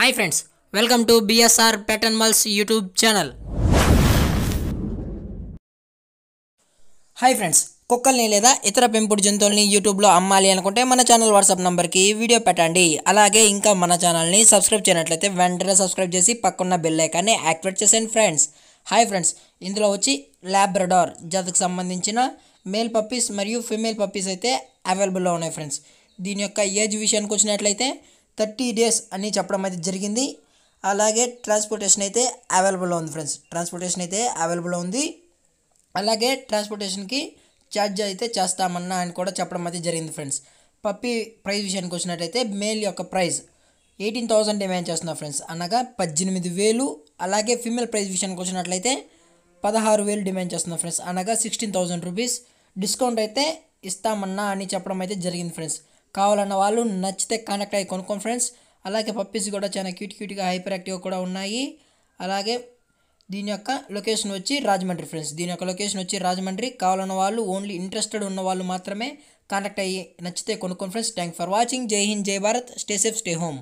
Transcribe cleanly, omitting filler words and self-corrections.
Hi friends, welcome to BSR pet animals YouTube channel. Hi friends, కుక్కల్ని లేదా ఇతర పెంపుడు జంతువుల్ని యూట్యూబ్లో అమ్మాలి అనుకుంటే మన ఛానల్ వాట్సాప్ నెంబర్కి వీడియో పెట్టండి. అలాగే ఇంకా మన ఛానల్ని సబ్స్క్రైబ్ చేయనట్లయితే వెంటనే సబ్స్క్రైబ్ చేసి పక్కన్న బెల్ ఐకాన్ని యాక్టివేట్ చేసేయండి ఫ్రెండ్స్. హాయ్ ఫ్రెండ్స్, ఇందులో వచ్చి లాబ్రడార్ జాతికి సంబంధించిన మేల్ పప్పీస్ మరియు ఫీమేల్ పప్పీస్ అయితే అవైలబుల్లో ఉన్నాయి ఫ్రెండ్స్. దీని యొక్క ఏజ్ విషయానికి వచ్చినట్లయితే 30 days అని చెప్పడం అయితే జరిగింది. అలాగే ట్రాన్స్పోర్టేషన్ అయితే అవైలబుల్లో ఉంది ఫ్రెండ్స్. ట్రాన్స్పోర్టేషన్ అయితే అవైలబుల్లో ఉంది. అలాగే ట్రాన్స్పోర్టేషన్కి ఛార్జ్ అయితే చేస్తామన్నా అని కూడా చెప్పడం అయితే జరిగింది ఫ్రెండ్స్. పప్పీ ప్రైస్ విషయానికి వచ్చినట్లయితే మేల్ యొక్క ప్రైస్ 18,000 డిమాండ్ చేస్తున్నారు ఫ్రెండ్స్, అనగా 18,000. అలాగే ఫీమేల్ ప్రైస్ విషయానికి వచ్చినట్లయితే 16,000 డిమాండ్ చేస్తున్నారు ఫ్రెండ్స్, అనగా 16,000 రూపీస్. డిస్కౌంట్ అయితే ఇస్తామన్నా అని చెప్పడం అయితే జరిగింది ఫ్రెండ్స్. కావాలన్న వాళ్ళు నచ్చితే కాంటాక్ట్ అయ్యి కొనుక్కోండి ఫ్రెండ్స్. అలాగే పప్పీస్ కూడా చాలా క్యూట్గా హైపర్ యాక్టివ్గా కూడా ఉన్నాయి. అలాగే దీని యొక్క లొకేషన్ వచ్చి రాజమండ్రి ఫ్రెండ్స్. దీని యొక్క లొకేషన్ వచ్చి రాజమండ్రి. కావాలన్న వాళ్ళు, ఓన్లీ ఇంట్రెస్టెడ్ ఉన్న వాళ్ళు మాత్రమే కాంటాక్ట్ అయ్యి నచ్చితే కొనుక్కోండి ఫ్రెండ్స్. Thank for watching. జై హింద్, జై Bharat. Stay safe, stay home.